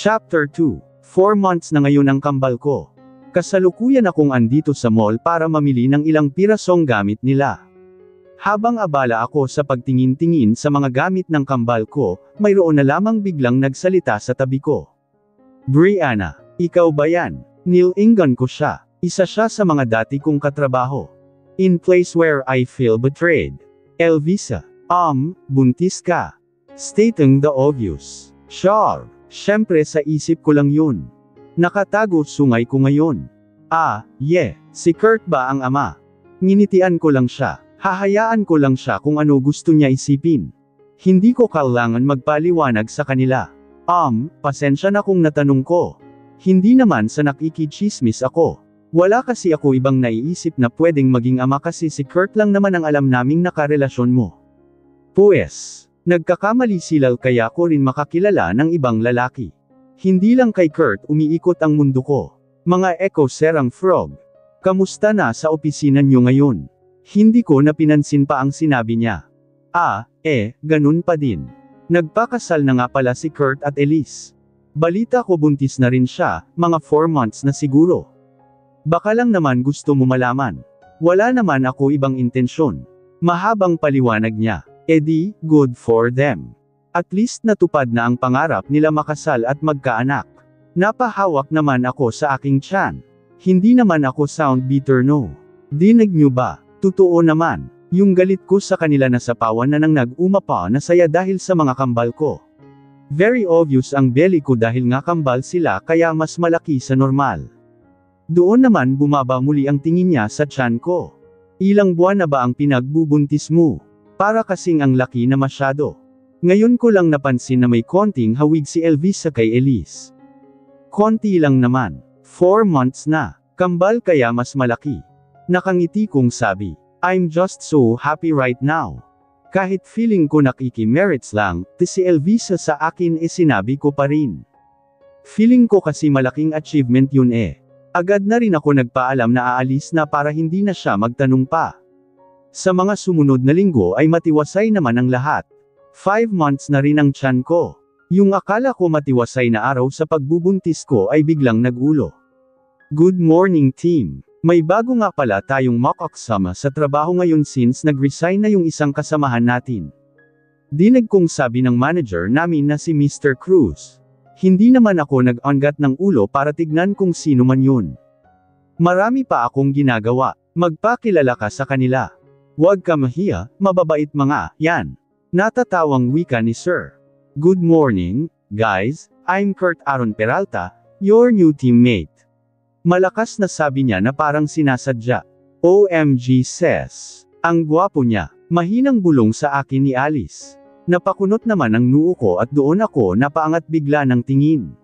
Chapter 2. 4 months na ngayon ang kambal ko. Kasalukuyan akong andito sa mall para mamili ng ilang pirasong gamit nila. Habang abala ako sa pagtingin-tingin sa mga gamit ng kambal ko, mayroon na lamang biglang nagsalita sa tabi ko. Brianna, ikaw ba yan? Nilingan ko siya. Isa siya sa mga dati kong katrabaho. In place where I feel betrayed. Elvisa. Buntis ka. Stating the obvious. Sure. Siyempre sa isip ko lang yun. Nakatago sungay ko ngayon. Si Kurt ba ang ama? Nginitian ko lang siya. Hahayaan ko lang siya kung ano gusto niya isipin. Hindi ko kailangan magpaliwanag sa kanila. Pasensya na kung natanong ko. Hindi naman sa nakikichismis ako. Wala kasi ako ibang naiisip na pwedeng maging ama kasi si Kurt lang naman ang alam naming nakarelasyon mo. Pues, nagkakamali sila kaya ko rin makakilala ng ibang lalaki. Hindi lang kay Kurt umiikot ang mundo ko. Mga Echo Serang Frog. Kamusta na sa opisina niyo ngayon? Hindi ko na pinansin pa ang sinabi niya. Ganun pa din. Nagpakasal na nga pala si Kurt at Elise. Balita ko buntis na rin siya, mga 4 months na siguro. Baka lang naman gusto mo malaman. Wala naman ako ibang intensyon. Mahabang paliwanag niya. Di, good for them. At least natupad na ang pangarap nila makasal at magkaanak. Napahawak naman ako sa aking tiyan. Hindi naman ako sound bitter no. Dinig niyo ba? Totoo naman. Yung galit ko sa kanila na sapawan na nang nag-umapa na saya dahil sa mga kambal ko. Very obvious ang belly ko dahil nga kambal sila kaya mas malaki sa normal. Doon naman bumaba muli ang tingin niya sa tiyan ko. Ilang buwan na ba ang pinagbubuntis mo? Para kasing ang laki na masyado. Ngayon ko lang napansin na may konting hawig si Elvisa kay Elise. Konti lang naman. 4 months na. Kambal kaya mas malaki. Nakangiti kong sabi. I'm just so happy right now. Kahit feeling ko nakikimerits lang, si Elvisa sa akin sinabi ko pa rin. Feeling ko kasi malaking achievement yun Agad na rin ako nagpaalam na aalis na para hindi na siya magtanong pa. Sa mga sumunod na linggo ay matiwasay naman ang lahat. 5 months na rin ang tiyan ko. Yung akala ko matiwasay na araw sa pagbubuntis ko ay biglang nagulo. Good morning team. May bago nga pala tayong makakasama sa trabaho ngayon since nag-resign na yung isang kasamahan natin. Dinig kong sabi ng manager namin na si Mr. Cruz. Hindi naman ako nag-angat ng ulo para tignan kung sino man yun. Marami pa akong ginagawa. Magpakilala ka sa kanila. Huwag ka mahiya, mababait mga yan. Natatawang wika ni Sir. Good morning, guys. I'm Kurt Aaron Peralta, your new teammate. Malakas na sabi niya na parang sinasadya. OMG sis. Ang gwapo niya. Mahinang bulong sa akin ni Alice. Napakunot naman ang noo ko at doon ako napaangat bigla ng tingin.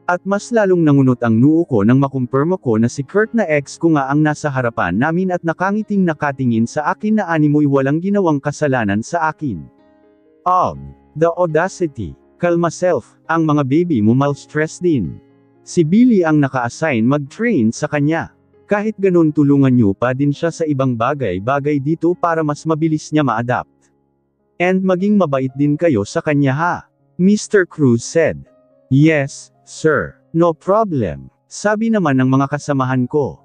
At mas lalong nangunot ang noo ko nang makumpirma ko na si Kurt na ex ko nga ang nasa harapan namin at nakangiting nakatingin sa akin na animoy walang ginawang kasalanan sa akin. The audacity. Kalma self, ang mga baby mo mal-stress din. Si Billy ang naka-assign mag-train sa kanya. Kahit ganun tulungan niyo pa din siya sa ibang bagay-bagay dito para mas mabilis niya ma-adapt. And maging mabait din kayo sa kanya ha. Mr. Cruz said. Yes, sir. No problem. Sabi naman ng mga kasamahan ko.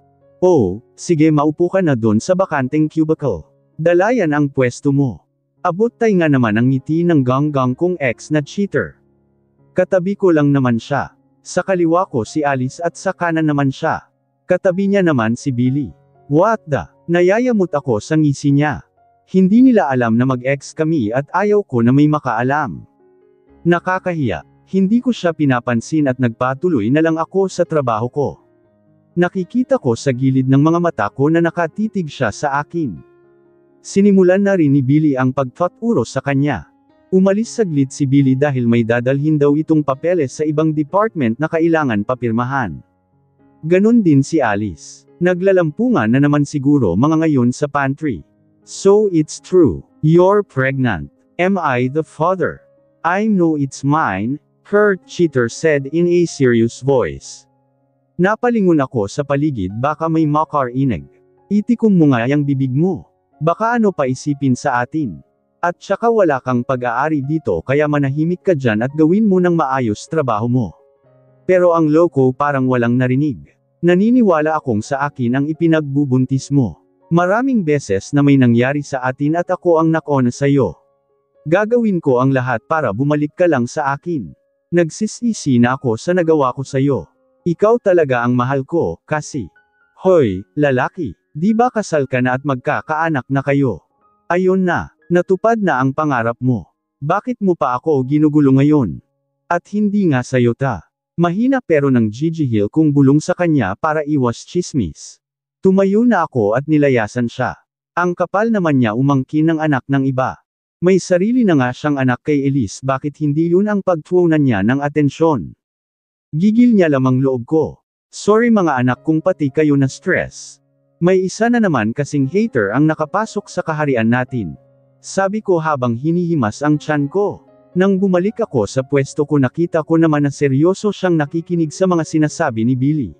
Sige maupo ka na dun sa bakanteng cubicle. Dalayan ang pwesto mo. Abot-tay nga naman ang ngiti ng ganggang kong ex na cheater. Katabi ko lang naman siya. Sa kaliwa ko si Alice at sa kanan naman siya. Katabi niya naman si Billy. What the? Nayayamot ako sa ngisi niya. Hindi nila alam na mag-ex kami at ayaw ko na may makaalam. Nakakahiya. Hindi ko siya pinapansin at nagpatuloy na lang ako sa trabaho ko. Nakikita ko sa gilid ng mga mata ko na nakatitig siya sa akin. Sinimulan na rin ni Billy ang pagtaturo sa kanya. Umalis saglit si Billy dahil may dadalhin daw itong papeles sa ibang department na kailangan papirmahan. Ganon din si Alice. Naglalampungan na naman siguro mga ngayon sa pantry. So it's true. You're pregnant. Am I the father? I know it's mine, Kurt cheater said in a serious voice. Napalingon ako sa paligid baka may makarinig. Itikom mo nga yung bibig mo. Baka ano pa isipin sa atin. At saka wala kang pag-aari dito kaya manahimik ka dyan at gawin mo ng maayos trabaho mo. Pero ang loko parang walang narinig. Naniniwala akong sa akin ang ipinagbubuntis mo. Maraming beses na may nangyari sa atin at ako ang nakona sa'yo. Gagawin ko ang lahat para bumalik ka lang sa akin. Nagsisisi na ako sa nagawa ko sa'yo. Ikaw talaga ang mahal ko, kasi. Hoy, lalaki, di ba kasal ka na at magkakaanak na kayo? Ayun na, natupad na ang pangarap mo. Bakit mo pa ako ginugulo ngayon? At hindi nga sa'yo ta. Mahina pero nang gigihil kung bulong sa kanya para iwas chismis. Tumayo na ako at nilayasan siya. Ang kapal naman niya umangkin ng anak ng iba. May sarili na nga siyang anak kay Elise, bakit hindi yun ang pagtuunan niya ng atensyon? Gigil niya lamang loob ko. Sorry mga anak kung pati kayo na stress. May isa na naman kasing hater ang nakapasok sa kaharian natin. Sabi ko habang hinihimas ang tiyan ko. Nang bumalik ako sa pwesto ko, nakita ko naman na seryoso siyang nakikinig sa mga sinasabi ni Billy.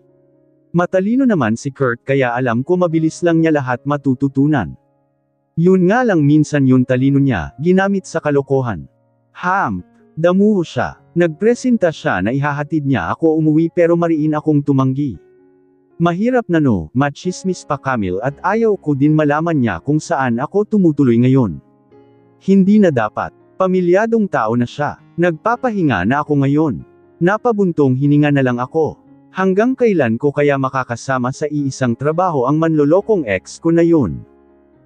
Matalino naman si Kurt kaya alam ko mabilis lang niya lahat matututunan. Yun nga lang minsan yung talino niya, ginamit sa kalokohan. Damuho siya. Nagpresenta siya na ihahatid niya ako umuwi pero mariin akong tumanggi. Mahirap na no, machismis pa Camille at ayaw ko din malaman niya kung saan ako tumutuloy ngayon. Hindi na dapat. Pamilyadong tao na siya. Nagpapahinga na ako ngayon. Napabuntong hininga na lang ako. Hanggang kailan ko kaya makakasama sa iisang trabaho ang manlolokong ex ko na yun?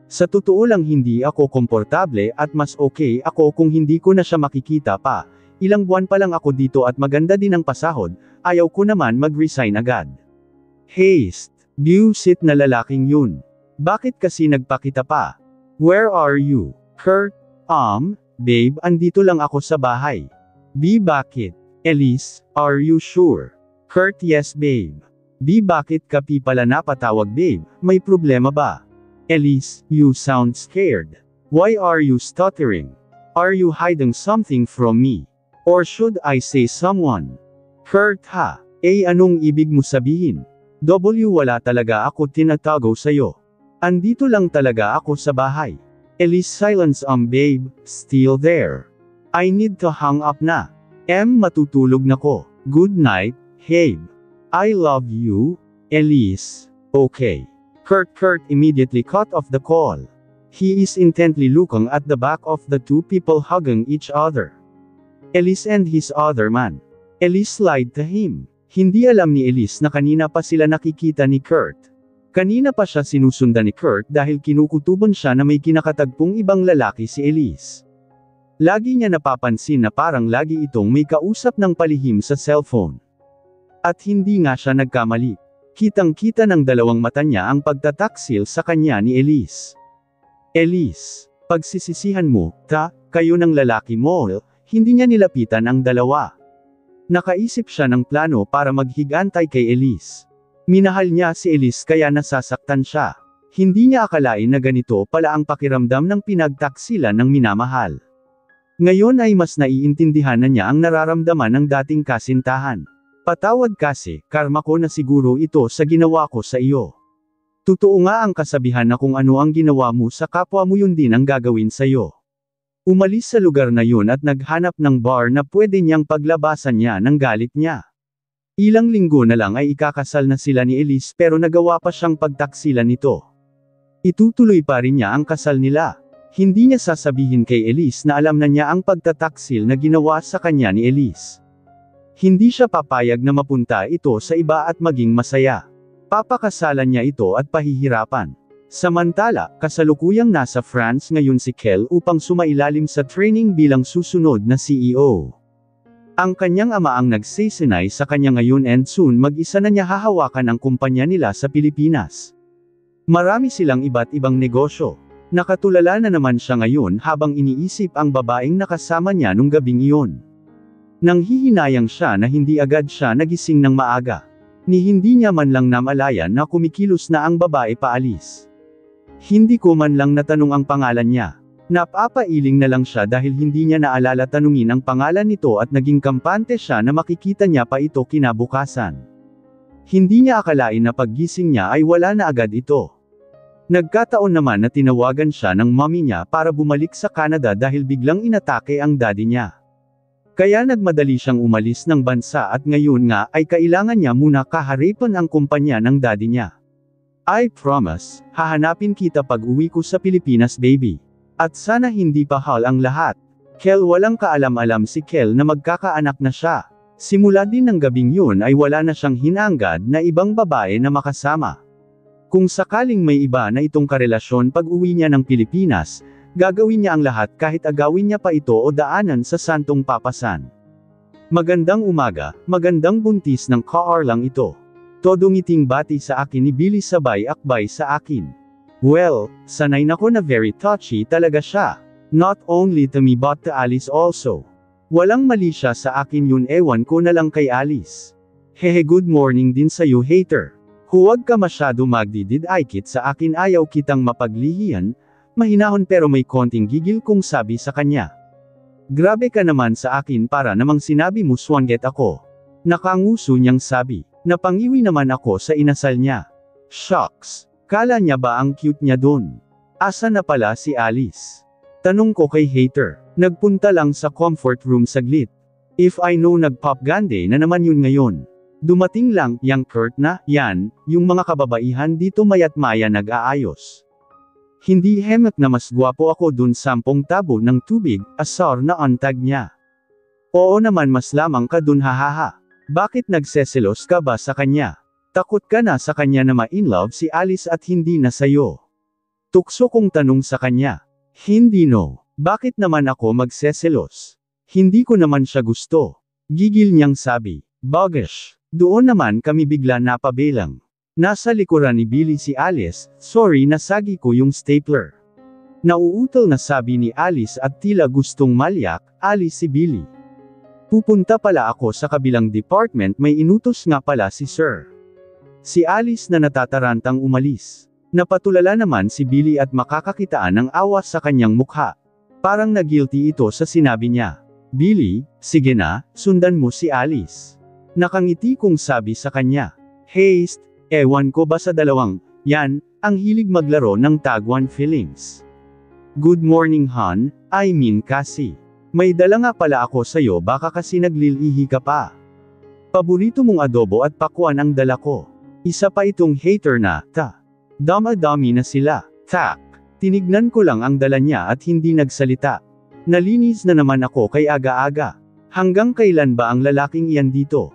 Sa totoo lang hindi ako komportable at mas okay ako kung hindi ko na siya makikita pa. Ilang buwan pa lang ako dito at maganda din ang pasahod, ayaw ko naman mag-resign agad. Haste. Buisit na lalaking yun. Bakit kasi nagpakita pa? Where are you? Kurt? Babe, andito lang ako sa bahay. B, bakit? Elise, are you sure? Kurt, yes babe. B, bakit ka pala napatawag babe? May problema ba? Elise, you sound scared. Why are you stuttering? Are you hiding something from me? Or should I say someone? Kurt, ha? Anong ibig mo sabihin? Wala talaga ako tinatago sa'yo. Andito lang talaga ako sa bahay. Elise, silence babe, still there. I need to hang up na. Matutulog na ko. Good night, Babe. I love you, Elise. Okay. Kurt immediately cut off the call. He is intently looking at the back of the two people hugging each other. Elise and his other man. Elise lied to him. Hindi alam ni Elise na kanina pa sila nakikita ni Kurt. Kanina pa siya sinusundan ni Kurt dahil kinukutuban siya na may kinakatagpong ibang lalaki si Elise. Lagi niya napapansin na parang lagi itong may kausap ng palihim sa cellphone. At hindi nga siya nagkamali. Kitang-kita ng dalawang mata niya ang pagtataksil sa kanya ni Elise. Elise, pagsisisihan mo, kayo ng lalaki mo, hindi niya nilapitan ang dalawa. Nakaisip siya ng plano para maghigantay kay Elise. Minahal niya si Elise kaya nasasaktan siya. Hindi niya akalain na ganito pala ang pakiramdam ng pinagtaksilan ng minamahal. Ngayon ay mas naiintindihan na niya ang nararamdaman ng dating kasintahan. Patawad kasi, karma ko na siguro ito sa ginawa ko sa iyo. Totoo nga ang kasabihan na kung ano ang ginawa mo sa kapwa mo yun din ang gagawin sa iyo. Umalis sa lugar na yun at naghanap ng bar na pwede niyang paglabasan niya ng galit niya. Ilang linggo na lang ay ikakasal na sila ni Elise pero nagawa pa siyang pagtaksilan nito. Itutuloy pa rin niya ang kasal nila. Hindi niya sasabihin kay Elise na alam na niya ang pagtataksil na ginawa sa kanya ni Elise. Hindi siya papayag na mapunta ito sa iba at maging masaya. Papakasalan niya ito at pahihirapan. Samantala, kasalukuyang nasa France ngayon si Kel upang sumailalim sa training bilang susunod na CEO. Ang kanyang ama ang nagsesenay sa kanya ngayon and soon mag-isa na niya hahawakan ang kumpanya nila sa Pilipinas. Marami silang iba't ibang negosyo. Nakatulala na naman siya ngayon habang iniisip ang babaeng nakasama niya nung gabing iyon. Nanghihinayang siya na hindi agad siya nagising ng maaga. Ni hindi niya man lang namalayan na kumikilos na ang babae paalis. Hindi ko man lang natanong ang pangalan niya. Napapailing na lang siya dahil hindi niya naalala tanungin ang pangalan nito at naging kampante siya na makikita niya pa ito kinabukasan. Hindi niya akalain na paggising niya ay wala na agad ito. Nagkataon naman na tinawagan siya ng mommy niya para bumalik sa Canada dahil biglang inatake ang daddy niya. Kaya nagmadali siyang umalis ng bansa at ngayon nga ay kailangan niya muna kaharipan ang kumpanya ng daddy niya. I promise, hahanapin kita pag uwi ko sa Pilipinas baby. At sana hindi pa hal ang lahat. Kel walang kaalam-alam si Kel na magkakaanak na siya. Simula din ng gabing yun ay wala na siyang hinanggad na ibang babae na makasama. Kung sakaling may iba na itong karelasyon pag uwi niya ng Pilipinas, gagawin niya ang lahat kahit agawin niya pa ito o daanan sa santong papasan. Magandang umaga, magandang buntis ng car lang ito. Todo ngiting bati sa akin ni Billy sabay akbay sa akin. Well, sanay na ko na very touchy talaga siya. Not only to me but to Alice also. Walang mali siya sa akin yun ewan ko na lang kay Alice. Hehe good morning din sa'yo hater. Huwag ka masyado magdidid-aikit sa akin ayaw kitang mapaglihian. Mahinahon pero may konting gigil kong sabi sa kanya. Grabe ka naman sa akin para namang sinabi mo swanget ako. Nakanguso niyang sabi. Napangiwi naman ako sa inasal niya. Shucks. Kala niya ba ang cute niya dun? Asa na pala si Alice? Tanong ko kay hater. Nagpunta lang sa comfort room saglit. If I know nag-pop gande na naman yun ngayon. Dumating lang, yang Kurt na, yan, yung mga kababaihan dito mayat maya nag-aayos. Hindi hemek na mas gwapo ako dun 10 tabo ng tubig, asar na antag niya. Oo naman mas lamang ka dun hahaha. Bakit nagseselos ka ba sa kanya? Takot ka na sa kanya na ma-inlove si Alice at hindi na sayo. Tukso kong tanong sa kanya. Hindi no. Bakit naman ako magseselos? Hindi ko naman siya gusto. Gigil niyang sabi. Bagish. Doon naman kami bigla napabilang. Nasa likuran ni Billy si Alice, sorry nasagi ko yung stapler. Nauutol na sabi ni Alice at tila gustong malyak, Alice si Billy. Pupunta pala ako sa kabilang department may inutos nga pala si Sir. Si Alice na natatarantang umalis. Napatulala naman si Billy at makakakitaan ng awa sa kanyang mukha. Parang nagilty ito sa sinabi niya. Billy, sige na, sundan mo si Alice. Nakangiti kong sabi sa kanya. Haste. Ewan ko ba sa dalawang, yan, ang hilig maglaro ng tagwan feelings. Good morning hon, I mean kasi. May dala nga pala ako sa'yo baka kasi naglilihi ka pa. Paborito mong adobo at pakwan ang dala ko. Isa pa itong hater na, dama-dami na sila, Tinignan ko lang ang dala niya at hindi nagsalita. Nalinis na naman ako kay aga-aga. Hanggang kailan ba ang lalaking iyan dito?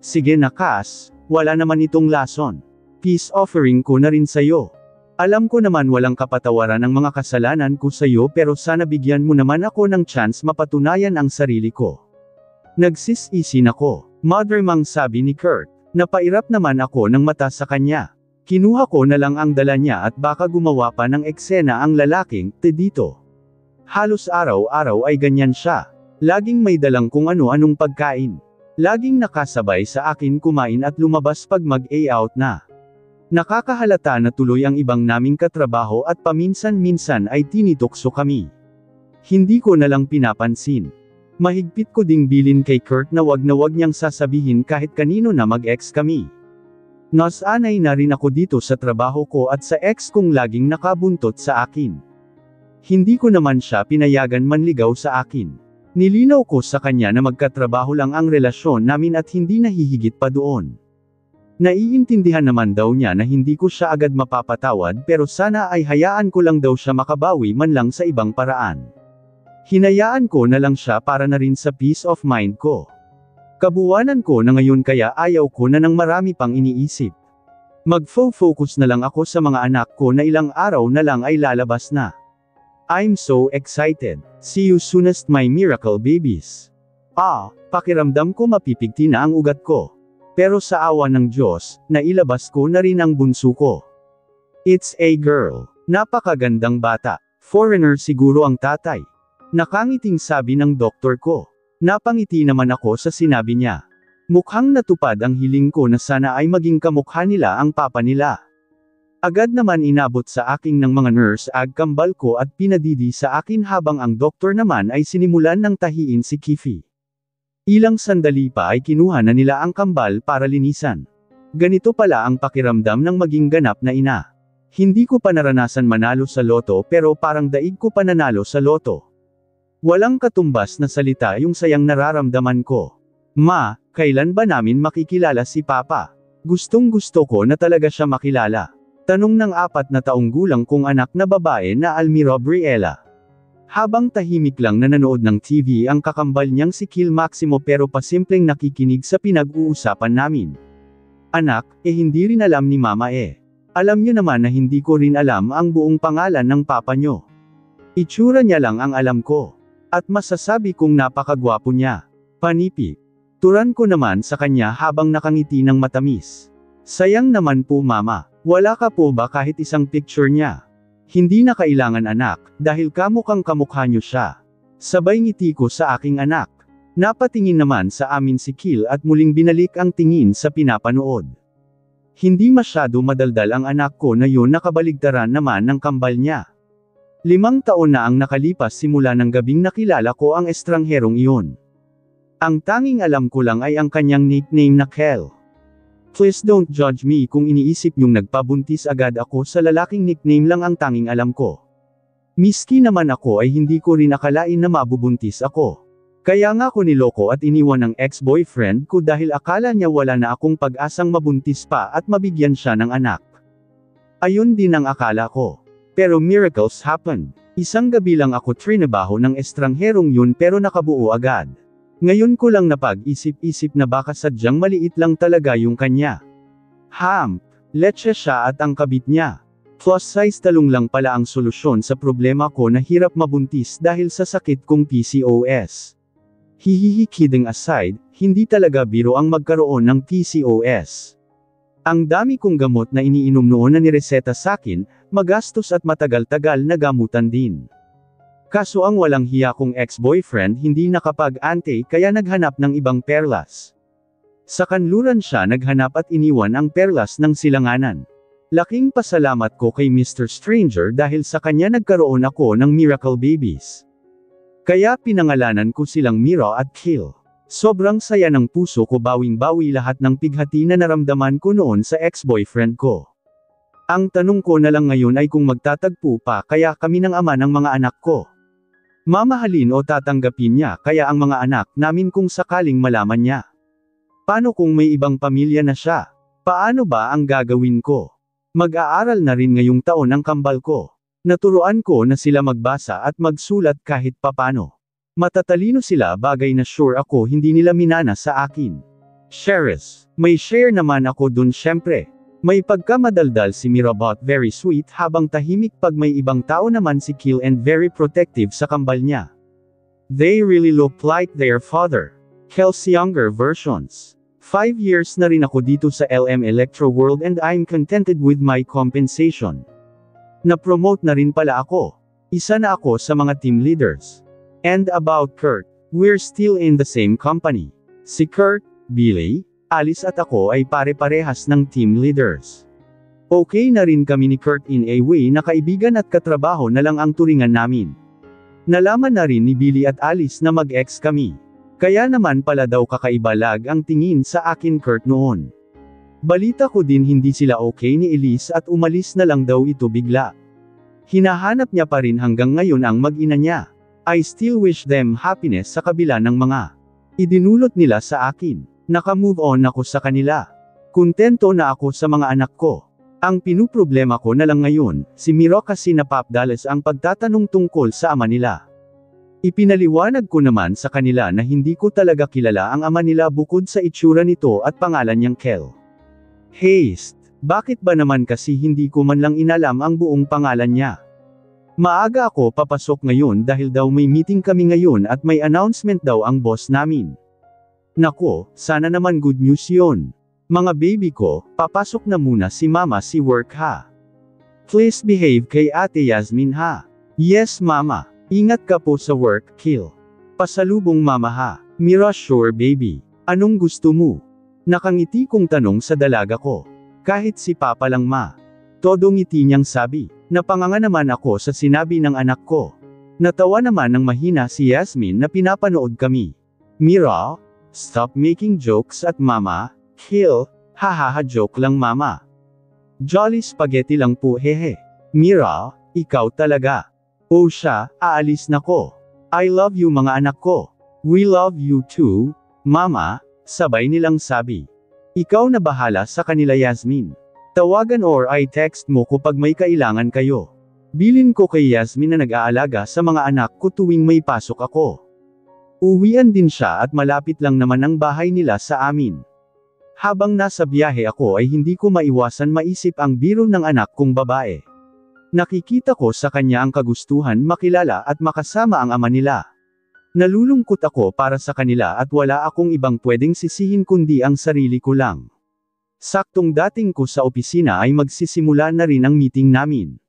Sige na Kas. Wala naman itong lason. Peace offering ko na rin sa'yo. Alam ko naman walang kapatawaran ang mga kasalanan ko sa'yo pero sana bigyan mo naman ako ng chance mapatunayan ang sarili ko. Nagsisisin ako. Mother mang sabi ni Kurt. Napairap naman ako ng mata sa kanya. Kinuha ko na lang ang dala niya at baka gumawa pa ng eksena ang lalaking, dito. Halos araw-araw ay ganyan siya. Laging may dalang kung ano-anong pagkain. Laging nakasabay sa akin kumain at lumabas pag mag-out na. Nakakahalata na tuloy ang ibang naming katrabaho at paminsan-minsan ay tinitokso kami. Hindi ko na lang pinapansin. Mahigpit ko ding bilin kay Kurt na wag niyang sasabihin kahit kanino na mag-ex kami. Nasanay na rin ako dito sa trabaho ko at sa ex kong laging nakabuntot sa akin. Hindi ko naman siya pinayagan manligaw sa akin. Nilinaw ko sa kanya na magkatrabaho lang ang relasyon namin at hindi nahihigit pa doon. Naiintindihan naman daw niya na hindi ko siya agad mapapatawad pero sana ay hayaan ko lang daw siya makabawi man lang sa ibang paraan. Hinayaan ko na lang siya para na rin sa peace of mind ko. Kabuwanan ko na ngayon kaya ayaw ko na ng marami pang iniisip. Mag-focus na lang ako sa mga anak ko na ilang araw na lang ay lalabas na. I'm so excited. See you soonest my miracle babies. Pakiramdam ko mapipigti na ang ugat ko. Pero sa awa ng Diyos, nailabas ko na rin ang bunso ko. It's a girl. Napakagandang bata. Foreigner siguro ang tatay. Nakangiting sabi ng doktor ko. Napangiti naman ako sa sinabi niya. Mukhang natupad ang hiling ko na sana ay maging kamukha nila ang papa nila. Agad naman inabot sa aking ng mga nurse agkambal ko at pinadidi sa akin habang ang doktor naman ay sinimulan ng tahiin si Kifi. Ilang sandali pa ay kinuha na nila ang kambal para linisan. Ganito pala ang pakiramdam ng maging ganap na ina. Hindi ko pa naranasan manalo sa loto pero parang daig ko pa nanalo sa loto. Walang katumbas na salita yung sayang nararamdaman ko. Ma, kailan ba namin makikilala si Papa? Gustong-gusto ko na talaga siya makilala. Tanong ng 4 na taong gulang kong anak na babae na Almira Briella. Habang tahimik lang nanonood ng TV ang kakambal niyang si Kill Maximo pero pasimpleng nakikinig sa pinag-uusapan namin. Anak, hindi rin alam ni Mama eh. Alam niyo naman na hindi ko rin alam ang buong pangalan ng papa niyo. Itsura niya lang ang alam ko. At masasabi kong napakagwapo niya. Panipi. Turan ko naman sa kanya habang nakangiti ng matamis. Sayang naman po Mama, wala ka po ba kahit isang picture niya? Hindi na kailangan anak, dahil kamukhang kamukha niyo siya. Sabay ngiti ko sa aking anak. Napatingin naman sa amin si Kill at muling binalik ang tingin sa pinapanood. Hindi masyado madaldal ang anak ko na yun nakabaligtaran naman ng kambal niya. 5 taon na ang nakalipas simula ng gabing nakilala ko ang estrangherong iyon. Ang tanging alam ko lang ay ang kanyang nickname na Kel. Please don't judge me kung iniisip niyong nagpabuntis agad ako sa lalaking nickname lang ang tanging alam ko. Miski naman ako ay hindi ko rin akalain na mabubuntis ako. Kaya nga ko niloko at iniwan ng ex-boyfriend ko dahil akala niya wala na akong pag-asang mabuntis pa at mabigyan siya ng anak. Ayun din ang akala ko. Pero miracles happen. Isang gabi lang ako trinabaho ng estrangherong yun pero nakabuo agad. Ngayon ko lang napag-isip-isip na baka sadyang maliit lang talaga yung kanya. Leche siya at ang kabit niya. Plus size talong lang pala ang solusyon sa problema ko na hirap mabuntis dahil sa sakit kong PCOS. Hihihi kidding aside, hindi talaga biro ang magkaroon ng PCOS. Ang dami kong gamot na iniinom noon na nireseta sakin, magastos at matagal-tagal na gamutan din. Kaso ang walang hiya kong ex-boyfriend hindi nakapag-ante kaya naghanap ng ibang perlas. Sa kanluran siya naghanap at iniwan ang perlas ng silanganan. Laking pasalamat ko kay Mr. Stranger dahil sa kanya nagkaroon ako ng miracle babies. Kaya pinangalanan ko silang Mira at Kill. Sobrang saya ng puso ko bawing-bawi lahat ng pighati na naramdaman ko noon sa ex-boyfriend ko. Ang tanong ko na lang ngayon ay kung magtatagpo pa kaya kami ng ama ng mga anak ko. Mamahalin o tatanggapin niya kaya ang mga anak namin kung sakaling malaman niya. Paano kung may ibang pamilya na siya? Paano ba ang gagawin ko? Mag-aaral na rin ngayong taon ang kambal ko. Naturuan ko na sila magbasa at magsulat kahit papano. Matatalino sila bagay na sure ako hindi nila minana sa akin. Shares. May share naman ako dun syempre. May pagkamadaldal si Mirabot very sweet habang tahimik pag may ibang tao naman si Kill and very protective sa kambal niya. They really look like their father. Kel's younger versions. 5 years na rin ako dito sa LM Electro World and I'm contented with my compensation. Na-promote na rin pala ako. Isa na ako sa mga team leaders. And about Kurt, we're still in the same company. Si Kurt, Billy, Alice at ako ay pare-parehas ng team leaders. Okay na rin kami ni Kurt in a way na kaibigan at katrabaho na lang ang turingan namin. Nalaman na rin ni Billy at Alice na mag-ex kami. Kaya naman pala daw kakaibalag ang tingin sa akin Kurt noon. Balita ko din hindi sila okay ni Elise at umalis na lang daw ito bigla. Hinahanap niya pa rin hanggang ngayon ang mag-ina niya. I still wish them happiness sa kabila ng mga idinulot nila sa akin. Naka-move on ako sa kanila. Kontento na ako sa mga anak ko. Ang pinuproblema ko na lang ngayon, si Miro kasi napapdalas ang pagtatanong tungkol sa ama nila. Ipinaliwanag ko naman sa kanila na hindi ko talaga kilala ang ama nila bukod sa itsura nito at pangalan niyang Kel. Haste, bakit ba naman kasi hindi ko man lang inalam ang buong pangalan niya? Maaga ako papasok ngayon dahil daw may meeting kami ngayon at may announcement daw ang boss namin. Nako, sana naman good news yon. Mga baby ko, papasok na muna si mama si work ha. Please behave kay Ate Yasmin ha. Yes mama, ingat ka po sa work, Kill. Pasalubong mama ha. Mira sure baby. Anong gusto mo? Nakangiti kong tanong sa dalaga ko. Kahit si papa lang ma. Todo ngiti niyang sabi. Napanganga naman ako sa sinabi ng anak ko. Natawa naman ng mahina si Yasmin na pinapanood kami. Mira, stop making jokes at mama, Kill, hahaha joke lang mama. Jolly spaghetti lang po hehe. Mira, ikaw talaga. O siya, aalis na ko. I love you mga anak ko. We love you too, Mama, sabay nilang sabi. Ikaw na bahala sa kanila Yasmin. Tawagan or i-text mo ko pag may kailangan kayo. Bilin ko kay Yasmin na nag-aalaga sa mga anak ko tuwing may pasok ako. Uwian din siya at malapit lang naman ang bahay nila sa amin. Habang nasa biyahe ako ay hindi ko maiwasan maisip ang biro ng anak kong babae. Nakikita ko sa kanya ang kagustuhan makilala at makasama ang ama nila. Nalulungkot ako para sa kanila at wala akong ibang pwedeng sisihin kundi ang sarili ko lang. Saktong dating ko sa opisina ay magsisimula na rin ang meeting namin.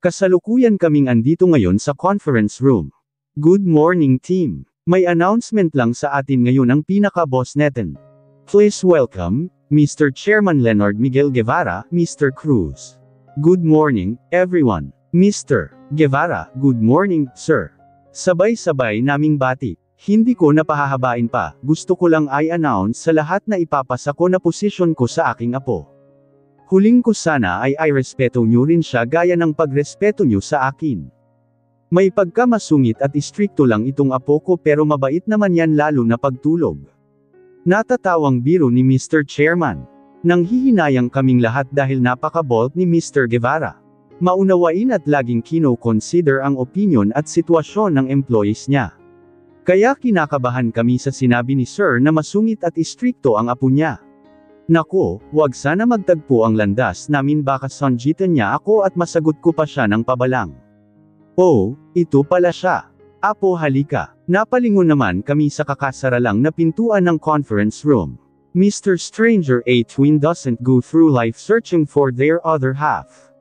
Kasalukuyan kaming andito ngayon sa conference room. Good morning team. May announcement lang sa atin ngayon ang pinaka-boss natin. Please welcome, Mr. Chairman Leonard Miguel Guevara, Mr. Cruz. Good morning, everyone. Mr. Guevara, good morning, sir. Sabay-sabay naming bati. Hindi ko napahahabain pa, gusto ko lang i-announce sa lahat na ipapasa ko na posisyon ko sa aking apo. Huling ko sana ay respeto nyo rin siya gaya ng pagrespeto nyo sa akin. May pagkamasungit at istrikto lang itong apo ko pero mabait naman yan lalo na pagtulog. Natatawang biro ni Mr. Chairman. Nanghihinayang kaming lahat dahil napaka-bold ni Mr. Guevara. Maunawain at laging kino-consider ang opinion at sitwasyon ng employees niya. Kaya kinakabahan kami sa sinabi ni Sir na masungit at istrikto ang apo niya. Nako, wag sana magtagpo ang landas namin baka sanjitan niya ako at masagot ko pa siya ng pabalang. Oh, ito pala siya. Apo halika. Napalingon naman kami sa kakasaralang na pintuan ng conference room. Mr. Stranger, a twin doesn't go through life searching for their other half.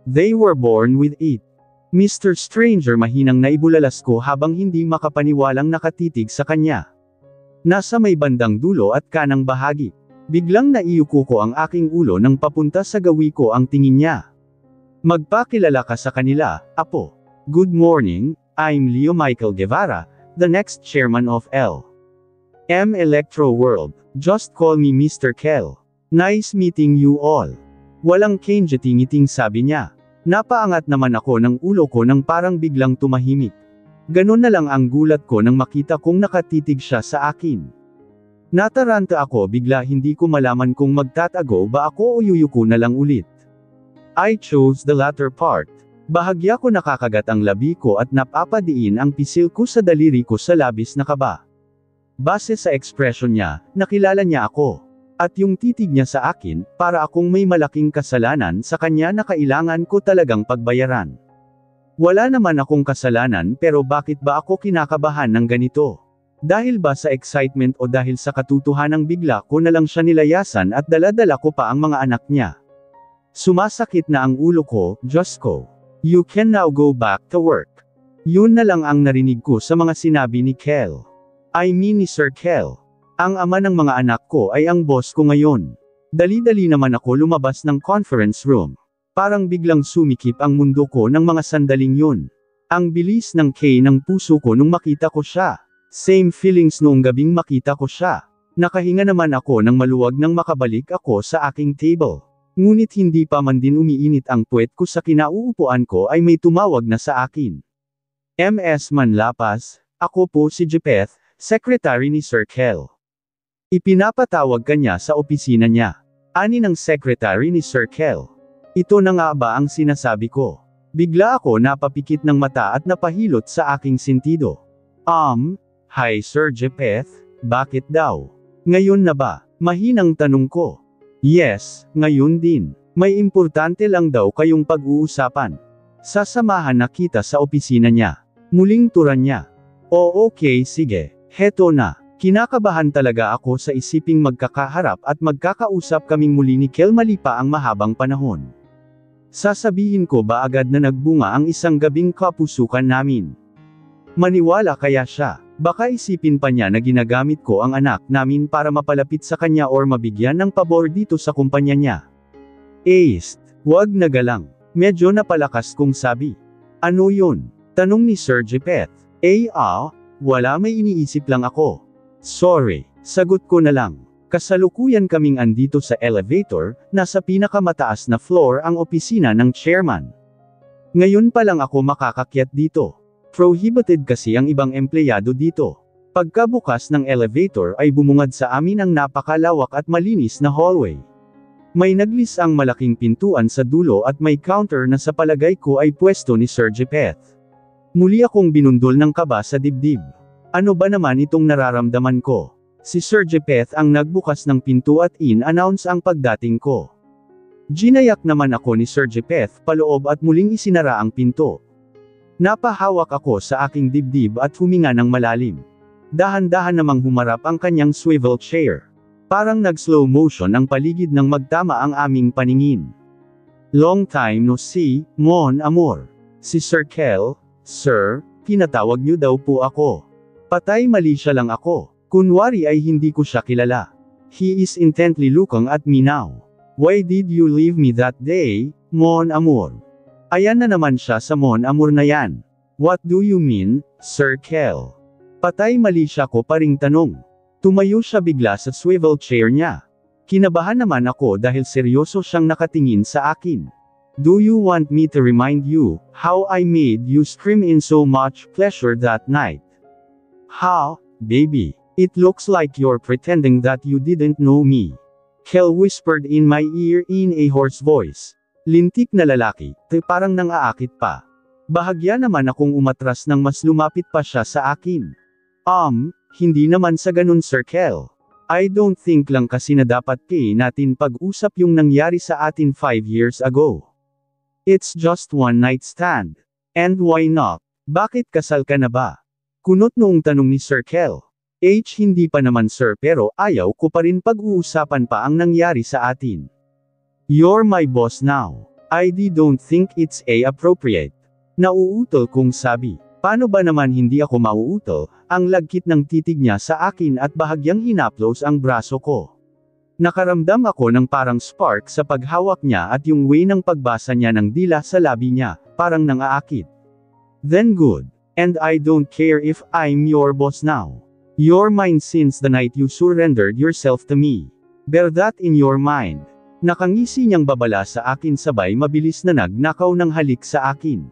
They were born with it. Mr. Stranger mahinang naibulalas ko habang hindi makapaniwalang nakatitig sa kanya. Nasa may bandang dulo at kanang bahagi. Biglang naiuko ko ang aking ulo nang papunta sa gawi ko ang tingin niya. Magpakilala ka sa kanila, apo. Good morning, I'm Leo Michael Guevara, the next chairman of L.M. Electro World. Just call me Mr. Kel. Nice meeting you all. Walang kenjeting-iting sabi niya. Napaangat naman ako ng ulo ko nang parang biglang tumahimik. Ganon na lang ang gulat ko nang makita kong nakatitig siya sa akin. Nataranta ako bigla hindi ko malaman kung magtatago ba ako o yuyuko na lang ulit. I chose the latter part. Bahagya ko nakakagat ang labi ko at napapadiin ang pisil ko sa daliri ko sa labis na kaba. Base sa ekspresyon niya, nakilala niya ako. At yung titig niya sa akin, para akong may malaking kasalanan sa kanya na kailangan ko talagang pagbayaran. Wala naman akong kasalanan pero bakit ba ako kinakabahan ng ganito? Dahil ba sa excitement o dahil sa katotohanang bigla ko na lang siya nilayasan at dala-dala ko pa ang mga anak niya? Sumasakit na ang ulo ko, Diyos ko. You can now go back to work. Yun na lang ang narinig ko sa mga sinabi ni Kel. I mean ni Sir Kel. Ang ama ng mga anak ko ay ang boss ko ngayon. Dali-dali naman ako lumabas ng conference room. Parang biglang sumikip ang mundo ko ng mga sandaling yun. Ang bilis ng K ng puso ko nung makita ko siya. Same feelings noong gabing makita ko siya. Nakahinga naman ako nang maluwag nang makabalik ako sa aking table. Ngunit hindi pa man din umiinit ang puwet ko sa kinauupuan ko ay may tumawag na sa akin. MS Manlapas, ako po si Jepeth, secretary ni Sir Kel. Ipinapatawag kanya sa opisina niya. Ani ng secretary ni Sir Kel. Ito na nga ba ang sinasabi ko? Bigla ako napapikit ng mata at napahilot sa aking sentido. Hi Sir Jepeth, bakit daw? Ngayon na ba? Mahinang tanong ko. Yes, ngayon din. May importante lang daw kayong pag-uusapan. Sasamahan na kita sa opisina niya. Muling turan niya. O okay sige, heto na. Kinakabahan talaga ako sa isiping magkakaharap at magkakausap kaming muli ni Kel malipa ang mahabang panahon. Sasabihin ko ba agad na nagbunga ang isang gabing kapusukan namin? Maniwala kaya siya? Baka isipin pa niya na ginagamit ko ang anak namin para mapalapit sa kanya or mabigyan ng pabor dito sa kumpanya niya. Wag na galang. Medyo napalakas kong sabi. Ano yun? Tanong ni Sir Jepeth. Wala may iniisip lang ako. Sorry, sagot ko na lang. Kasalukuyan kaming andito sa elevator, nasa pinakamataas na floor ang opisina ng chairman. Ngayon pa lang ako makakakyat dito. Prohibited kasi ang ibang empleyado dito. Pagkabukas ng elevator ay bumungad sa amin ang napakalawak at malinis na hallway. May naglis ang malaking pintuan sa dulo at may counter na sa palagay ko ay pwesto ni Sir Japheth. Muli akong binundol ng kaba sa dibdib. Ano ba naman itong nararamdaman ko? Si Sir Japheth ang nagbukas ng pinto at in-announce ang pagdating ko. Ginayak naman ako ni Sir Japheth paloob at muling isinara ang pinto. Napahawak ako sa aking dibdib at huminga ng malalim. Dahan-dahan namang humarap ang kanyang swivel chair. Parang nag-slow motion ang paligid nang magtama ang aming paningin. Long time no see, mon amour. Si Sir Kel, Sir, pinatawag niyo daw po ako. Patay mali siya lang ako. Kunwari ay hindi ko siya kilala. He is intently looking at me now. Why did you leave me that day, mon amour? Ayan na naman siya sa mon amour na yan. What do you mean, Sir Kel? Patay mali siya ko paring tanong. Tumayo siya bigla sa swivel chair niya. Kinabahan naman ako dahil seryoso siyang nakatingin sa akin. Do you want me to remind you, how I made you scream in so much pleasure that night? How, baby? It looks like you're pretending that you didn't know me. Kel whispered in my ear in a hoarse voice. Lintik na lalaki, parang nang-aakit pa. Bahagya naman akong umatras nang mas lumapit pa siya sa akin. Hindi naman sa ganun Sir Kel. I don't think lang kasi na dapat natin pag-usap yung nangyari sa atin 5 years ago. It's just one night stand. And why not? Bakit kasal ka na ba? Kunot noong tanong ni Sir Kel. Hindi pa naman sir pero ayaw ko pa rin pag-uusapan pa ang nangyari sa atin. You're my boss now. I don't think it's appropriate. Nauutol kong sabi. Paano ba naman hindi ako mauutol? Ang lagkit ng titig niya sa akin at bahagyang hinaplos ang braso ko. Nakaramdam ako ng parang spark sa paghawak niya at yung way ng pagbasa niya ng dila sa labi niya, parang nang-aakit. Then good. And I don't care if I'm your boss now. You're mine since the night you surrendered yourself to me. Bear that in your mind. Nakangisi niyang babala sa akin sabay mabilis na nagnakaw ng halik sa akin.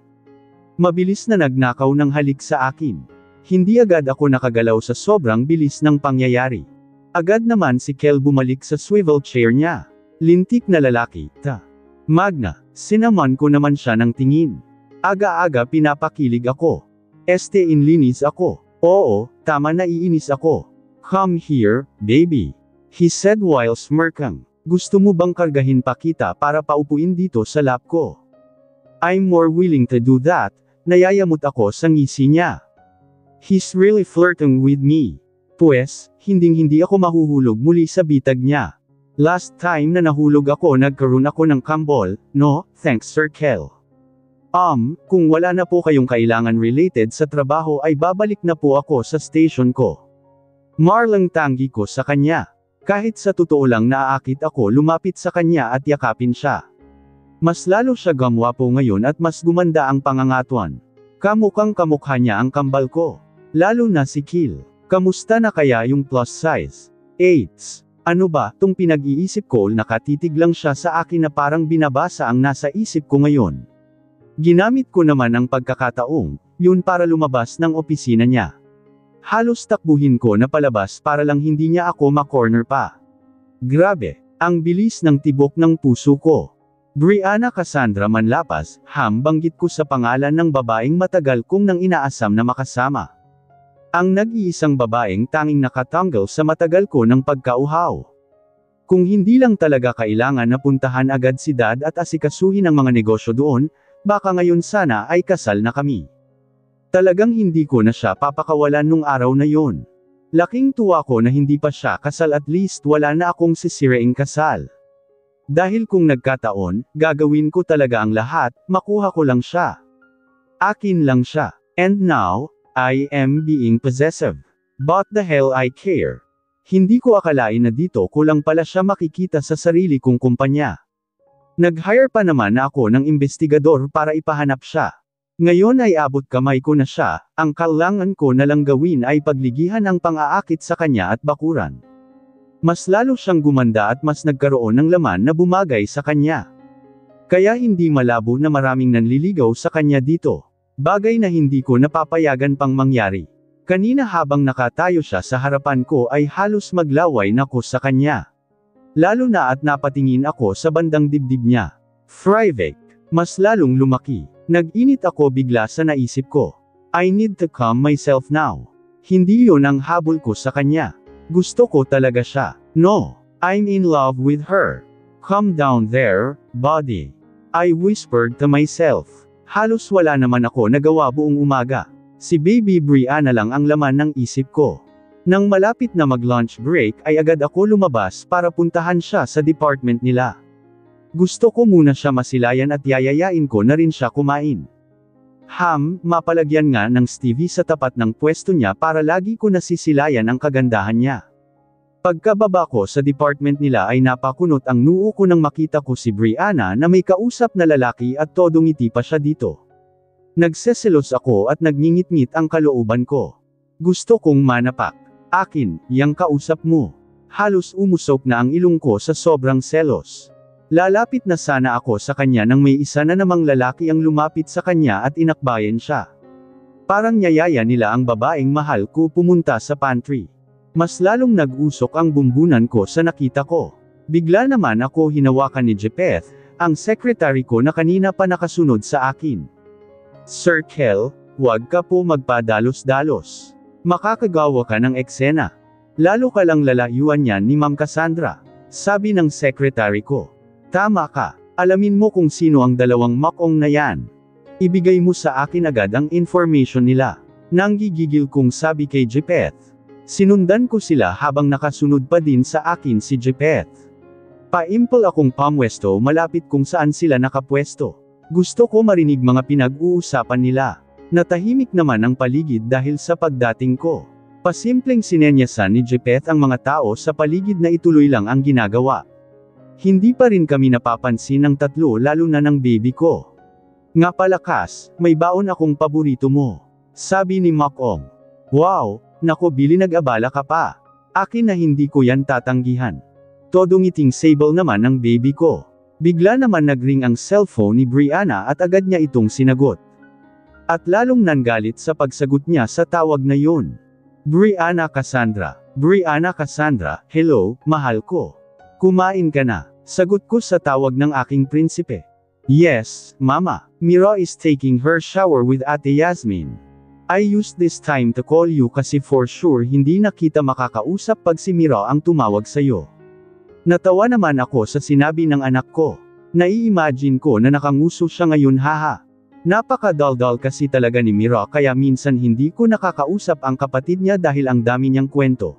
Mabilis na nagnakaw ng halik sa akin. Hindi agad ako nakagalaw sa sobrang bilis ng pangyayari. Agad naman si Kel bumalik sa swivel chair niya. Lintik na lalaki, Magna, sinaman ko naman siya ng tingin. Aga-aga pinapakilig ako. Inlinis ako. Oo, tama na iinis ako. Come here, baby. He said while smirking. Gusto mo bang kargahin pa kita para paupuin dito sa lap ko? I'm more willing to do that. Nayayamot ako sa ngisi niya. He's really flirting with me. Pues, hinding-hindi ako mahuhulog muli sa bitag niya. Last time na nahulog ako nagkaroon ako ng kambol, no, thanks Sir Kel. Kung wala na po kayong kailangan related sa trabaho ay babalik na po ako sa station ko. Marlang tanggi ko sa kanya. Kahit sa totoo lang naaakit ako lumapit sa kanya at yakapin siya. Mas lalo siya gamwapo ngayon at mas gumanda ang pangangatuan. Kamukhang kamukha niya ang kambal ko. Lalo na si Kil. Kamusta na kaya yung plus size? Ano ba, tung pinag-iisip ko nakatitig lang siya sa akin na parang binabasa ang nasa isip ko ngayon. Ginamit ko naman ang pagkakataong, yun para lumabas ng opisina niya. Halos takbuhin ko na palabas para lang hindi niya ako ma-corner pa. Grabe, ang bilis ng tibok ng puso ko. Brianna Cassandra Manlapas, banggit ko sa pangalan ng babaeng matagal kong nang inaasam na makasama. Ang nag-iisang babaeng tanging nakatanggal sa matagal ko ng pagkauhaw. Kung hindi lang talaga kailangan na puntahan agad si Dad at asikasuhin ang mga negosyo doon, baka ngayon sana ay kasal na kami. Talagang hindi ko na siya papakawalan nung araw na yon. Laking tuwa ko na hindi pa siya kasal at least wala na akong sisiraing kasal. Dahil kung nagkataon, gagawin ko talaga ang lahat, makuha ko lang siya. Akin lang siya. And now, I am being possessive. But the hell I care. Hindi ko akalain na dito ko lang pala siya makikita sa sarili kong kumpanya. Nag-hire pa naman na ako ng investigador para ipahanap siya. Ngayon ay abot kamay ko na siya, ang kailangan ko na lang gawin ay pagligihan ang pang-aakit sa kanya at bakuran. Mas lalo siyang gumanda at mas nagkaroon ng laman na bumagay sa kanya. Kaya hindi malabo na maraming nanliligaw sa kanya dito. Bagay na hindi ko napapayagan pang mangyari. Kanina habang nakatayo siya sa harapan ko ay halos maglaway na ko sa kanya. Lalo na at napatingin ako sa bandang dibdib niya. Frivek, mas lalong lumaki. Nag-init ako bigla sa naisip ko. I need to calm myself now. Hindi yun ang habol ko sa kanya. Gusto ko talaga siya. No, I'm in love with her. Calm down there, buddy. I whispered to myself. Halos wala naman ako nagawa buong umaga. Si Baby Brianna lang ang laman ng isip ko. Nang malapit na mag-lunch break ay agad ako lumabas para puntahan siya sa department nila. Gusto ko muna siya masilayan at yayayain ko na rin siya kumain. Mapalagyan nga ng Stevie sa tapat ng pwesto niya para lagi ko nasisilayan ang kagandahan niya. Pagkababa ko sa department nila ay napakunot ang noo ko nang makita ko si Brianna na may kausap na lalaki at todo ngiti pa siya dito. Nagseselos ako at nagngingit-ngit ang kalooban ko. Gusto kong manapak. Akin, yang kausap mo. Halos umusok na ang ilong ko sa sobrang selos. Lalapit na sana ako sa kanya nang may isa na namang lalaki ang lumapit sa kanya at inakbayan siya. Parang niyaya nila ang babaeng mahal ko pumunta sa pantry. Mas lalong nag-usok ang bumbunan ko sa nakita ko. Bigla naman ako hinawakan ni Jepeth, ang secretary ko na kanina pa nakasunod sa akin. Sir Kel, huwag ka po magpadalos-dalos. Makakagawa ka ng eksena. Lalo ka lang lalayuan niyan ni Ma'am Cassandra. Sabi ng secretary ko. Tama ka, alamin mo kung sino ang dalawang makong na yan. Ibigay mo sa akin agad ang information nila. Nanggigigil kong sabi kay Jepeth. Sinundan ko sila habang nakasunod pa din sa akin si Jepeth. Paimpol akong pamwesto malapit kung saan sila nakapwesto. Gusto ko marinig mga pinag-uusapan nila. Natahimik naman ang paligid dahil sa pagdating ko. Pasimpleng sinenyasan ni Jepeth ang mga tao sa paligid na ituloy lang ang ginagawa. Hindi pa rin kami napapansin ng tatlo lalo na ng baby ko. Nga pala Cass, may baon akong paborito mo. Sabi ni Makong. Wow, nako Billy nag-abala ka pa. Akin na hindi ko yan tatanggihan. Todo ngiting sable naman ng baby ko. Bigla naman nagring ang cellphone ni Brianna at agad niya itong sinagot. At lalong nanggalit sa pagsagot niya sa tawag na yun. Brianna Cassandra, hello, mahal ko. Kumain ka na? Sagot ko sa tawag ng aking prinsipe. Yes, mama, Mira is taking her shower with Ate Yasmin. I used this time to call you kasi for sure hindi na kita makakausap pag si Mira ang tumawag sa'yo. Natawa naman ako sa sinabi ng anak ko. Nai-imagine ko na nakanguso siya ngayon haha. Napaka-daldal kasi talaga ni Mira kaya minsan hindi ko nakakausap ang kapatid niya dahil ang dami niyang kwento.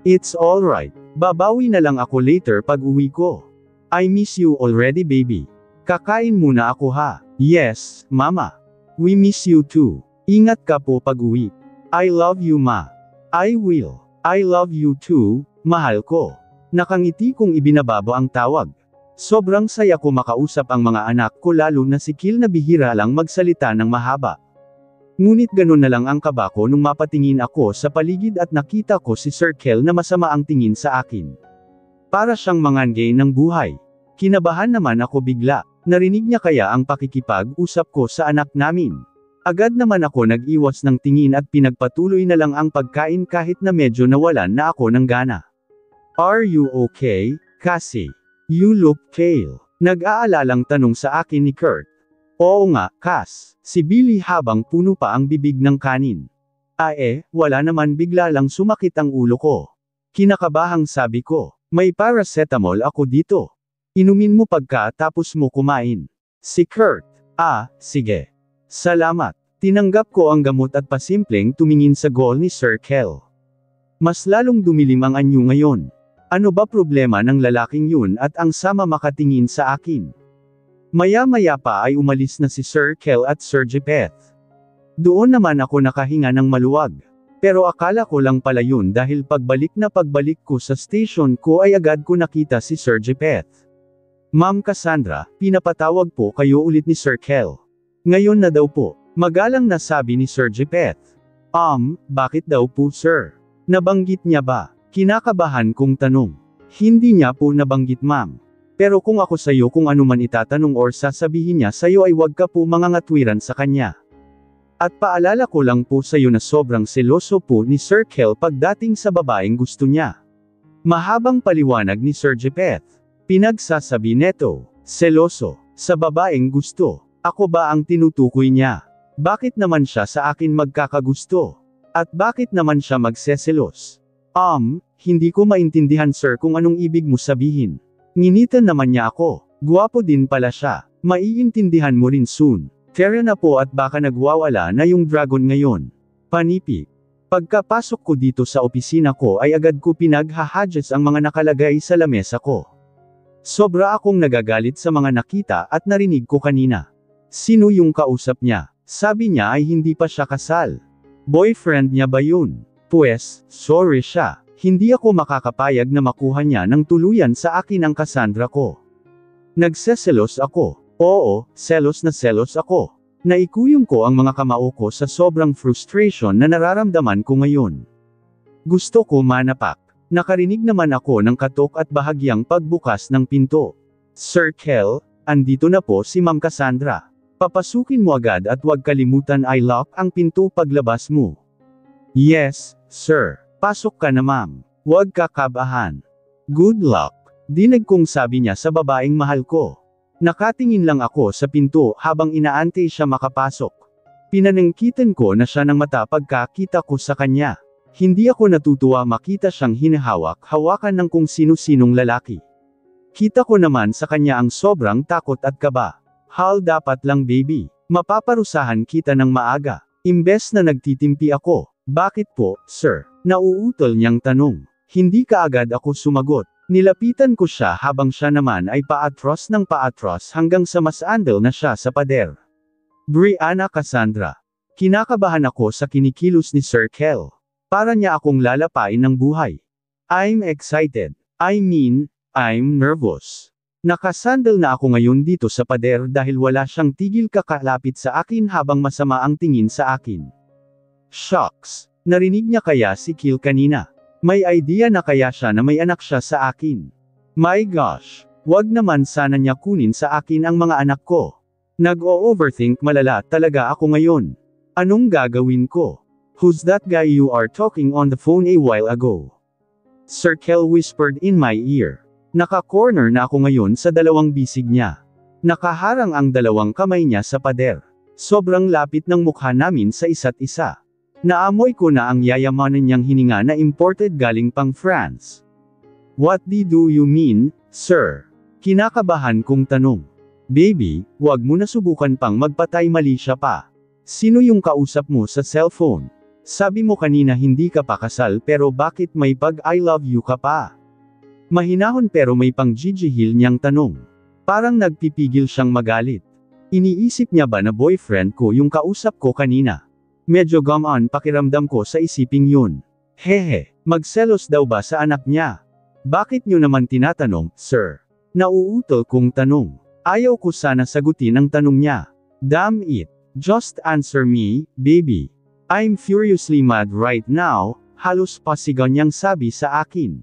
It's alright, babawi na lang ako later pag uwi ko. I miss you already baby. Kakain muna ako ha. Yes, mama. We miss you too. Ingat ka po pag uwi. I love you ma. I will. I love you too, mahal ko. Nakangiti kong ibinababo ang tawag. Sobrang saya ko makausap ang mga anak ko lalo na si Kil na bihira lang magsalita ng mahaba. Ngunit ganun na lang ang kaba ko nung mapatingin ako sa paligid at nakita ko si Sir Kel na masama ang tingin sa akin. Para siyang mangangge ng buhay. Kinabahan naman ako bigla. Narinig niya kaya ang pakikipag-usap ko sa anak namin. Agad naman ako nag-iwas ng tingin at pinagpatuloy na lang ang pagkain kahit na medyo nawalan na ako ng gana. Are you okay, Cassie? You look pale. Nag-aalalang tanong sa akin ni Kurt. Oo nga, Cass. Si Billy habang puno pa ang bibig ng kanin. Wala naman bigla lang sumakit ang ulo ko. Kinakabahang sabi ko, may paracetamol ako dito. Inumin mo pagkatapos mo kumain. Si Kurt, sige. Salamat. Tinanggap ko ang gamot at pasimpleng tumingin sa goal ni Sir Kel. Mas lalong dumilim ang anyo ngayon. Ano ba problema ng lalaking yun at ang sama makatingin sa akin? Maya-maya pa ay umalis na si Sir Kel at Sir Jepeth. Doon naman ako nakahinga ng maluwag. Pero akala ko lang pala yun dahil pagbalik ko sa station ko ay agad ko nakita si Sir Jepeth. Ma'am Cassandra, pinapatawag po kayo ulit ni Sir Kel. Ngayon na daw po, magalang na sabi ni Sir Jepeth. Bakit daw po sir? Nabanggit niya ba? Kinakabahan kong tanong. Hindi niya po nabanggit ma'am. Pero kung ako sa'yo kung ano man itatanong or sasabihin niya sa'yo ay wag ka po mangangatwiran sa kanya. At paalala ko lang po sa'yo na sobrang seloso po ni Sir Kel pagdating sa babaeng gusto niya. Mahabang paliwanag ni Sir Jepeth. Pinagsasabi neto, seloso, sa babaeng gusto. Ako ba ang tinutukoy niya? Bakit naman siya sa akin magkakagusto? At bakit naman siya magseselos? Hindi ko maintindihan sir kung anong ibig mo sabihin. Nginitan naman niya ako. Guwapo din pala siya. Maiintindihan mo rin soon. Tara na po at baka nagwawala na yung dragon ngayon. Panipi. Pagkapasok ko dito sa opisina ko ay agad ko pinaghahadges ang mga nakalagay sa lamesa ko. Sobra akong nagagalit sa mga nakita at narinig ko kanina. Sino yung kausap niya? Sabi niya ay hindi pa siya kasal. Boyfriend niya ba yun? Pues, sorry siya. Hindi ako makakapayag na makuha niya ng tuluyan sa akin ang Cassandra ko. Nagseselos ako. Oo, selos ako. Naikuyong ko ang mga kamao ko sa sobrang frustration na nararamdaman ko ngayon. Gusto ko manapak. Nakarinig naman ako ng katok at bahagyang pagbukas ng pinto. Sir Kel, andito na po si Ma'am Cassandra. Papasukin mo agad at huwag kalimutan I lock ang pinto paglabas mo. Yes, sir. Pasok ka na ma'am. Huwag kakabahan. Good luck. Dinig kong sabi niya sa babaeng mahal ko. Nakatingin lang ako sa pinto habang inaantay siya makapasok. Pinanangkitan ko na siya ng mata pagkakita ko sa kanya. Hindi ako natutuwa makita siyang hinahawak-hawakan ng kung sino-sinong lalaki. Kita ko naman sa kanya ang sobrang takot at kaba. Hal dapat lang baby. Mapaparusahan kita ng maaga. Imbes na nagtitimpi ako. Bakit po, sir? Nauutol niyang tanong. Hindi kaagad ako sumagot. Nilapitan ko siya habang siya naman ay paatros ng paatros hanggang sa masandal na siya sa pader. Brianna Cassandra. Kinakabahan ako sa kinikilos ni Sir Kel. Para niya akong lalapain ng buhay. I'm excited. I'm nervous. Nakasandal na ako ngayon dito sa pader dahil wala siyang tigil kakalapit sa akin habang masama ang tingin sa akin. Shucks. Narinig niya kaya si Kill kanina? May idea na kaya siya na may anak siya sa akin. My gosh. Wag naman sana niya kunin sa akin ang mga anak ko. Nag-o-overthink malala talaga ako ngayon. Anong gagawin ko? Who's that guy you are talking on the phone a while ago? Sir Kel whispered in my ear. Naka-corner na ako ngayon sa dalawang bisig niya. Nakaharang ang dalawang kamay niya sa pader. Sobrang lapit ng mukha namin sa isa't isa. Naamoy ko na ang yayamanan niyang hininga na imported galing pang France. What do you mean, sir? Kinakabahan kong tanong. Baby, wag mo na subukan pang magpatay mali siya pa. Sino yung kausap mo sa cellphone? Sabi mo kanina hindi ka pa kasal pero bakit may pag I love you ka pa? Mahinahon pero may pang gigihil niyang tanong. Parang nagpipigil siyang magalit. Iniisip niya ba na boyfriend ko yung kausap ko kanina? Medyo gamaan pakiramdam ko sa isiping yun. Hehe, magselos daw ba sa anak niya? Bakit niyo naman tinatanong, sir? Nauutol kong tanong. Ayaw ko sana sagutin ang tanong niya. Damn it. Just answer me, baby. I'm furiously mad right now, halos pasigaw niyang sabi sa akin.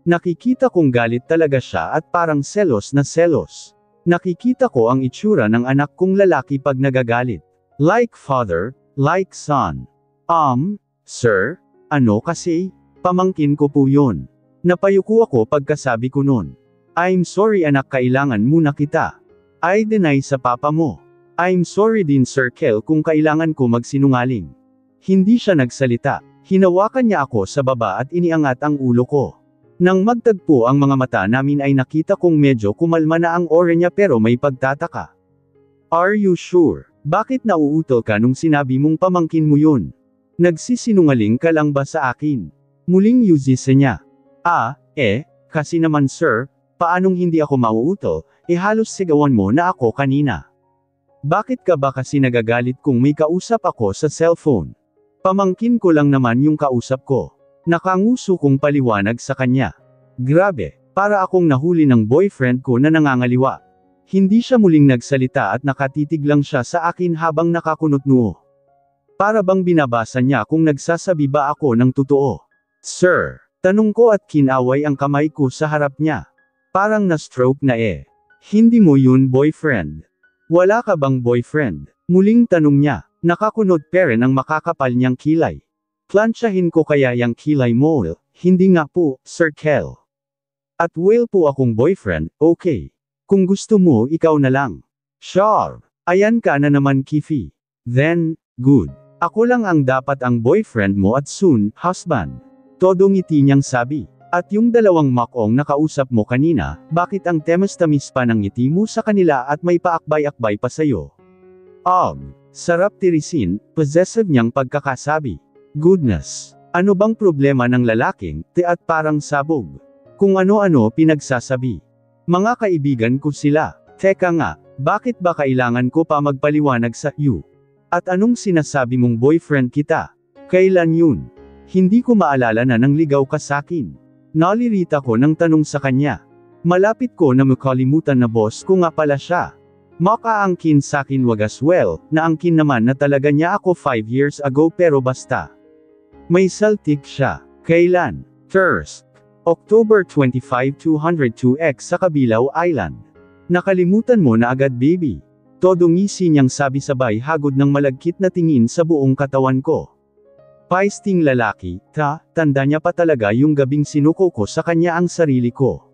Nakikita kong galit talaga siya at parang selos na selos. Nakikita ko ang itsura ng anak kong lalaki pag nagagalit. Like father, like son. Sir? Ano kasi? Pamangkin ko po yun. Napayuko ako pagkasabi ko nun. I'm sorry anak kailangan muna kita. I deny sa papa mo. I'm sorry din Sir Kel kung kailangan ko magsinungaling. Hindi siya nagsalita. Hinawakan niya ako sa baba at iniangat ang ulo ko. Nang magtagpo ang mga mata namin ay nakita kong medyo kumalma na ang aura niya pero may pagtataka. Are you sure? Bakit nauutol ka nung sinabi mong pamangkin mo yun? Nagsisinungaling ka lang ba sa akin? Muling yuzise niya. Kasi naman sir, paanong hindi ako mauutol, halos sigawan mo na ako kanina. Bakit ka ba kasi nagagalit kung may kausap ako sa cellphone? Pamangkin ko lang naman yung kausap ko. Nakanguso kong paliwanag sa kanya. Grabe, para akong nahuli ng boyfriend ko na nangangaliwa. Hindi siya muling nagsalita at nakatitig lang siya sa akin habang nakakunot noo. Para bang binabasa niya kung nagsasabi ba ako ng totoo. Sir, tanong ko at kinaway ang kamay ko sa harap niya. Parang na-stroke na Hindi mo yun boyfriend. Wala ka bang boyfriend? Muling tanong niya. Nakakunod pere ang makakapal niyang kilay. Plansyahin ko kaya yang kilay mo? Hindi nga po, Sir Kel. At will po akong boyfriend, okay. Kung gusto mo ikaw na lang. Sure. Ayan ka na naman Kifi. Then, good. Ako lang ang dapat ang boyfriend mo at soon, husband. Todo ngiti niyang sabi. At yung dalawang makong nakausap mo kanina, bakit ang temas-tamis pa ng ngiti mo sa kanila at may paakbay-akbay pa sayo? Sarap tirisin, possessive niyang pagkakasabi. Goodness. Ano bang problema ng lalaking, at parang sabog? Kung ano-ano pinagsasabi. Mga kaibigan ko sila. Teka nga, bakit ba kailangan ko pa magpaliwanag sa iyo? At anong sinasabi mong boyfriend kita? Kailan yun? Hindi ko maalala na nang ligaw ka sakin. Nalirita ko ng tanong sa kanya. Malapit ko na makalimutan na boss ko nga pala siya. Makaangkin sakin wagas naangkin naman na talaga niya ako 5 years ago pero basta. May saltik siya. Kailan? First. October 25 202X sa Kabilaw Island. Nakalimutan mo na agad baby. Todo ngisi niyang sabi sabay hagod ng malagkit na tingin sa buong katawan ko. Paisting lalaki, tanda niya pa talaga yung gabing sinuko ko sa kanya ang sarili ko.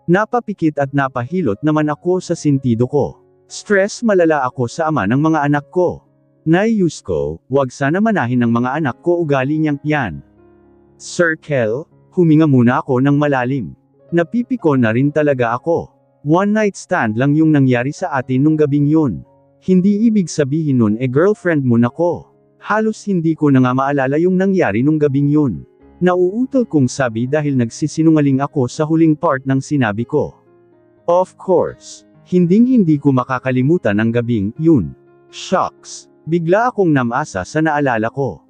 Napapikit at napahilot naman ako sa sentido ko. Stress malala ako sa ama ng mga anak ko. Naiyus ko, wag sana manahin ng mga anak ko ugali niyang yan. Sir Kel, huminga muna ako ng malalim. Napipiko na rin talaga ako. One night stand lang yung nangyari sa atin nung gabing yun. Hindi ibig sabihin nun girlfriend mo na ko. Halos hindi ko na nga maalala yung nangyari nung gabing yun. Nauutol kong sabi dahil nagsisinungaling ako sa huling part ng sinabi ko. Of course, hindi ko makakalimutan ang gabing yun. Shucks. Bigla akong namasa sa naalala ko.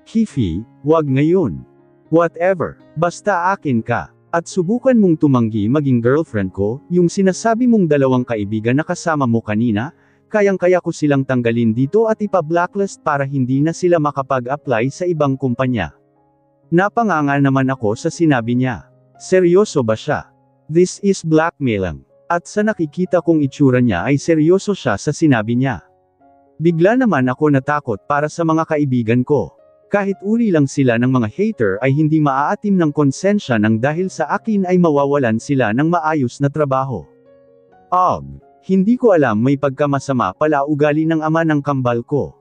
Kifi, wag ngayon. Whatever, basta akin ka. At subukan mong tumanggi maging girlfriend ko, yung sinasabi mong dalawang kaibigan na kasama mo kanina, kayang-kaya ko silang tanggalin dito at ipa-blacklist para hindi na sila makapag-apply sa ibang kumpanya. Napanganga naman ako sa sinabi niya. Seryoso ba siya? This is blackmailing. At sa nakikita kong itsura niya ay seryoso siya sa sinabi niya. Bigla naman ako natakot para sa mga kaibigan ko. Kahit uri lang sila ng mga hater ay hindi maaatim ng konsensya nang dahil sa akin ay mawawalan sila ng maayos na trabaho. Hindi ko alam may pagkamasama pala ugali ng ama ng kambal ko.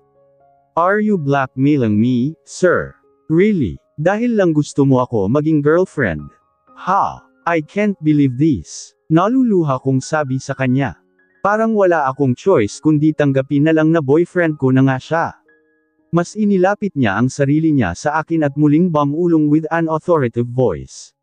Are you blackmailing me, sir? Really? Dahil lang gusto mo ako maging girlfriend? I can't believe this. Naluluha kong sabi sa kanya. Parang wala akong choice kundi tanggapin na lang na boyfriend ko na nga siya. Mas inilapit niya ang sarili niya sa akin at muling bumulong with an authoritative voice.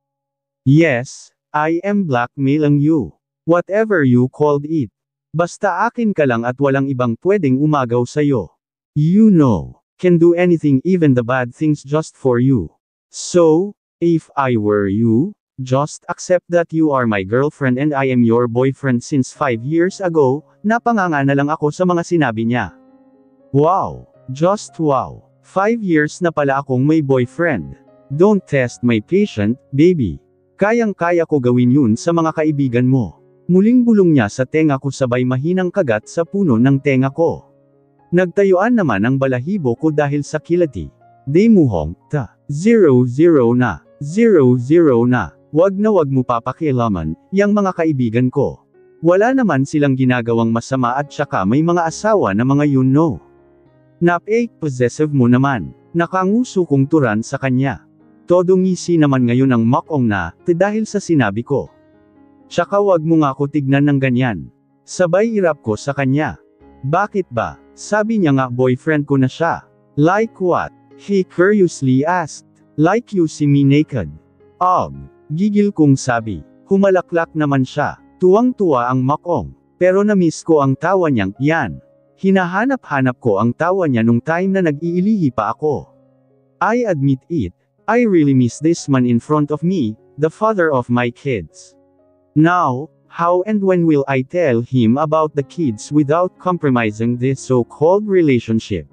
Yes, I am blackmailing you. Whatever you called it. Basta akin ka lang at walang ibang pwedeng umagaw sa'yo. You know, can do anything even the bad things just for you. So, if I were you, just accept that you are my girlfriend and I am your boyfriend since 5 years ago. Napanganga na lang ako sa mga sinabi niya. Wow! Just wow! 5 years na pala akong may boyfriend. Don't test my patience, baby. Kayang-kaya ko gawin yun sa mga kaibigan mo. Muling bulong niya sa tenga ko sabay mahinang kagat sa puno ng tenga ko. Nagtayuan naman ang balahibo ko dahil sa kilati. Demuhong, 0-0 na. 0-0 na. Wag na wag mo papakialaman, yang mga kaibigan ko. Wala naman silang ginagawang masama at saka may mga asawa na mga you know. Possessive mo naman. Nakanguso kong turan sa kanya. Todo ngisi naman ngayon ang makong na, dahil sa sinabi ko. Tsaka wag mo nga ako tignan ng ganyan. Sabay irap ko sa kanya. Bakit ba? Sabi niya nga boyfriend ko na siya. Like what? He curiously asked. Like you see me naked. Gigil kong sabi. Humalaklak naman siya. Tuwang-tuwa ang makong. Pero na-miss ko ang tawa niyang, yan. Hinahanap-hanap ko ang tawa niya nung time na nag-iilihi pa ako. I admit it. I really miss this man in front of me, the father of my kids. Now, how and when will I tell him about the kids without compromising this so-called relationship?